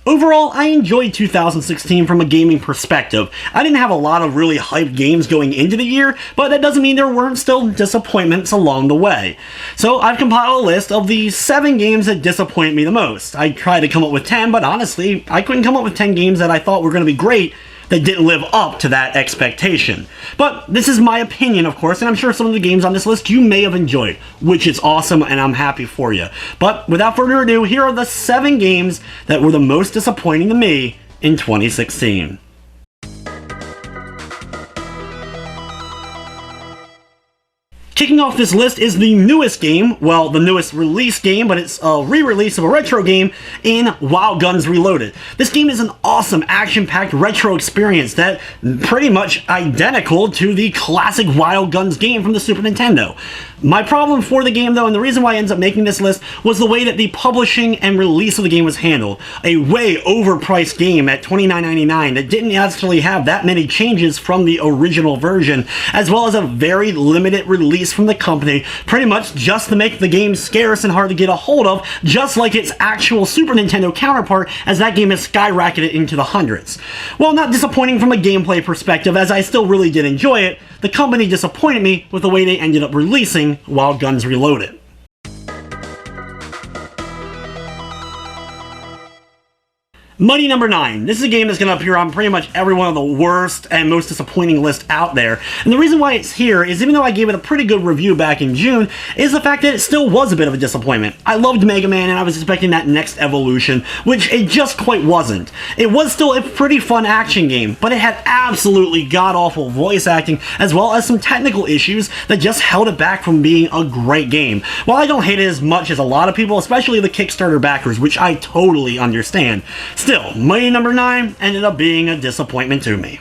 Overall, I enjoyed 2016 from a gaming perspective. I didn't have a lot of really hyped games going into the year, but that doesn't mean there weren't still disappointments along the way. So I've compiled a list of the 7 games that disappoint me the most. I tried to come up with 10, but honestly, I couldn't come up with 10 games that I thought were going to be great that didn't live up to that expectation. But this is my opinion, of course, and I'm sure some of the games on this list you may have enjoyed, which is awesome, and I'm happy for you. But without further ado, here are the 7 games that were the most disappointing to me in 2016. Kicking off this list is the newest game, well, the newest release game, but it's a re-release of a retro game in Wild Guns Reloaded. This game is an awesome action-packed retro experience that pretty much identical to the classic Wild Guns game from the Super Nintendo. My problem for the game, though, and the reason why I ended up making this list, was the way that the publishing and release of the game was handled. A way overpriced game at $29.99 that didn't actually have that many changes from the original version, as well as a very limited release from the company, pretty much just to make the game scarce and hard to get a hold of, just like its actual Super Nintendo counterpart, as that game has skyrocketed into the hundreds. While not disappointing from a gameplay perspective, as I still really did enjoy it, the company disappointed me with the way they ended up releasing Wild Guns Reloaded. Mighty Number 9. This is a game that's going to appear on pretty much every one of the worst and most disappointing lists out there. And the reason why it's here is, even though I gave it a pretty good review back in June, is the fact that it still was a bit of a disappointment. I loved Mega Man and I was expecting that next evolution, which it just quite wasn't. It was still a pretty fun action game, but it had absolutely god-awful voice acting, as well as some technical issues that just held it back from being a great game. While I don't hate it as much as a lot of people, especially the Kickstarter backers, which I totally understand, still, Mighty Number 9 ended up being a disappointment to me.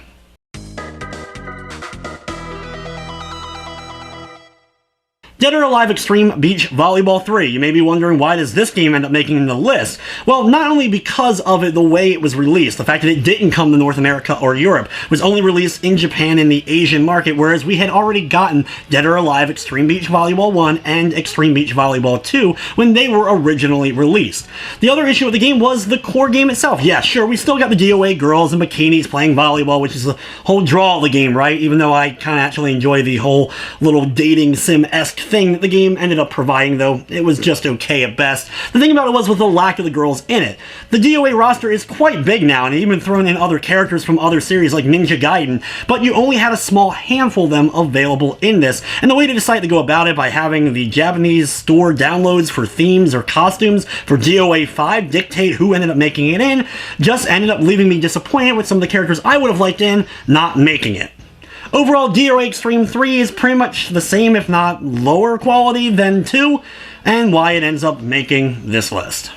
Dead or Alive Extreme Beach Volleyball 3. You may be wondering, why does this game end up making the list? Well, not only because of it, the way it was released, the fact that it didn't come to North America or Europe, it was only released in Japan and the Asian market, whereas we had already gotten Dead or Alive Extreme Beach Volleyball 1 and Extreme Beach Volleyball 2 when they were originally released. The other issue with the game was the core game itself. Yeah, sure, we still got the DOA girls in bikinis playing volleyball, which is the whole draw of the game, right? Even though I kind of actually enjoy the whole little dating sim-esque thing that the game ended up providing, though it was just okay at best. The thing about it was with the lack of the girls in it. The DOA roster is quite big now, and even thrown in other characters from other series like Ninja Gaiden, but you only had a small handful of them available in this, and the way to decide to go about it by having the Japanese store downloads for themes or costumes for DOA 5 dictate who ended up making it in, just ended up leaving me disappointed with some of the characters I would have liked in not making it. Overall, DOA Extreme 3 is pretty much the same, if not lower quality than 2, and why it ends up making this list.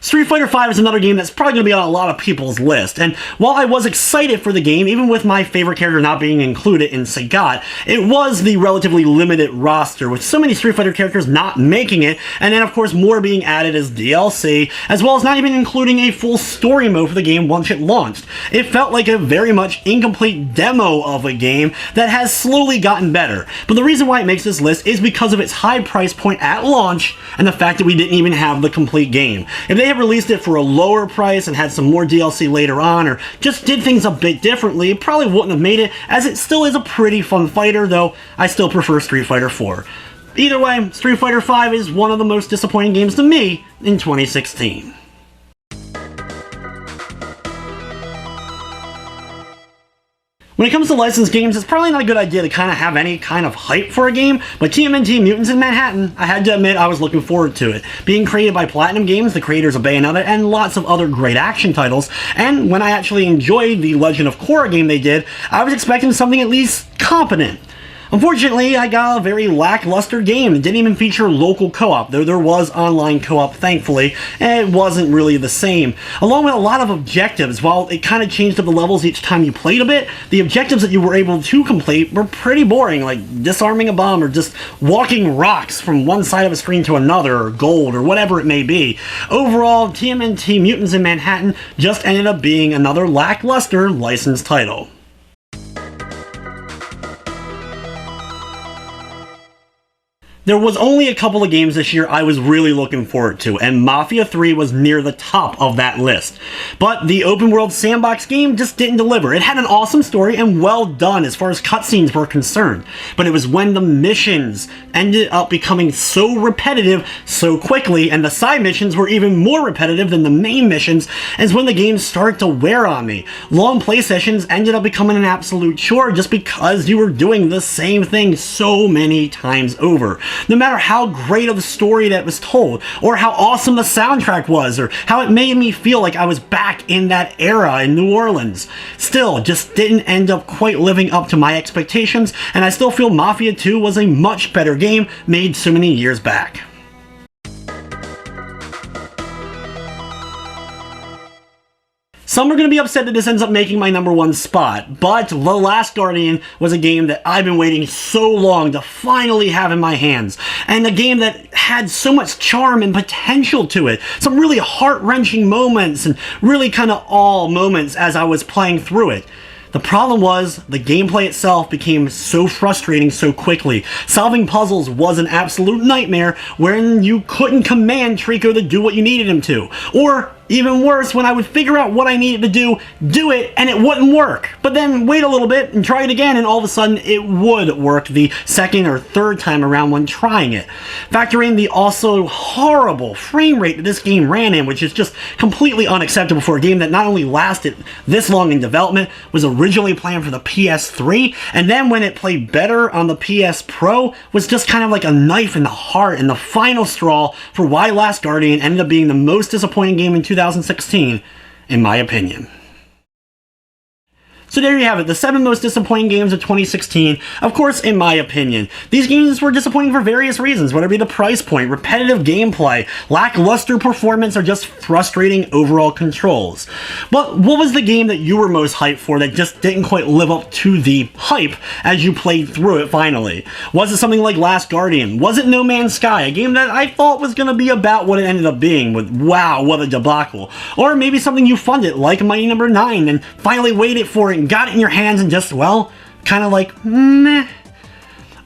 Street Fighter V is another game that's probably going to be on a lot of people's list, and while I was excited for the game, even with my favorite character not being included in Sagat, it was the relatively limited roster, with so many Street Fighter characters not making it, and then of course more being added as DLC, as well as not even including a full story mode for the game once it launched. It felt like a very much incomplete demo of a game that has slowly gotten better, but the reason why it makes this list is because of its high price point at launch, and the fact that we didn't even have the complete game. If they had released it for a lower price and had some more DLC later on, or just did things a bit differently, it probably wouldn't have made it, as it still is a pretty fun fighter, though I still prefer Street Fighter IV. Either way, Street Fighter V is one of the most disappointing games to me in 2016. When it comes to licensed games, it's probably not a good idea to kind of have any kind of hype for a game, but TMNT Mutants in Manhattan, I had to admit I was looking forward to it. Being created by Platinum Games, the creators of Bayonetta, and lots of other great action titles, and when I actually enjoyed the Legend of Korra game they did, I was expecting something at least competent. Unfortunately, I got a very lackluster game that didn't even feature local co-op, though there was online co-op, thankfully, and it wasn't really the same. Along with a lot of objectives, while it kind of changed up the levels each time you played a bit, the objectives that you were able to complete were pretty boring, like disarming a bomb or just walking rocks from one side of a screen to another, or gold, or whatever it may be. Overall, TMNT Mutants in Manhattan just ended up being another lackluster licensed title. There was only a couple of games this year I was really looking forward to, and Mafia III was near the top of that list. But the open world sandbox game just didn't deliver. It had an awesome story and well done as far as cutscenes were concerned, but it was when the missions ended up becoming so repetitive so quickly, and the side missions were even more repetitive than the main missions, is when the game started to wear on me. Long play sessions ended up becoming an absolute chore just because you were doing the same thing so many times over. No matter how great of a story that was told, or how awesome the soundtrack was, or how it made me feel like I was back in that era in New Orleans. Still, just didn't end up quite living up to my expectations, and I still feel Mafia 2 was a much better game made so many years back. Some are going to be upset that this ends up making my #1 spot, but The Last Guardian was a game that I've been waiting so long to finally have in my hands, and a game that had so much charm and potential to it. Some really heart-wrenching moments and really kind of awe moments as I was playing through it. The problem was, the gameplay itself became so frustrating so quickly. Solving puzzles was an absolute nightmare wherein you couldn't command Trico to do what you needed him to. Or, even worse, when I would figure out what I needed to do it, and it wouldn't work. But then wait a little bit and try it again, and all of a sudden it would work the second or third time around when trying it. Factor in the also horrible frame rate that this game ran in, which is just completely unacceptable for a game that not only lasted this long in development, was originally planned for the PS3, and then when it played better on the PS Pro, was just kind of like a knife in the heart and the final straw for why Last Guardian ended up being the most disappointing game in 2016, in my opinion. So there you have it, the 7 most disappointing games of 2016, of course, in my opinion. These games were disappointing for various reasons, whether it be the price point, repetitive gameplay, lackluster performance, or just frustrating overall controls. But what was the game that you were most hyped for that just didn't quite live up to the hype as you played through it finally? Was it something like Last Guardian? Was it No Man's Sky, a game that I thought was going to be about what it ended up being, with wow, what a debacle? Or maybe something you funded, like Mighty No. 9, and finally waited for it and got it in your hands and just, well, kind of like, meh.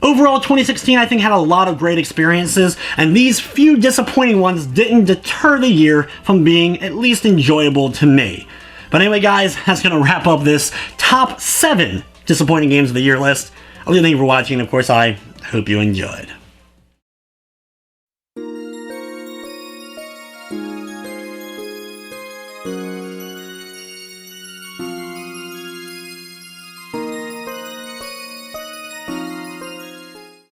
Overall, 2016, I think, had a lot of great experiences, and these few disappointing ones didn't deter the year from being at least enjoyable to me. But anyway, guys, that's going to wrap up this top 7 disappointing games of the year list. I'll thank you for watching, and of course, I hope you enjoyed.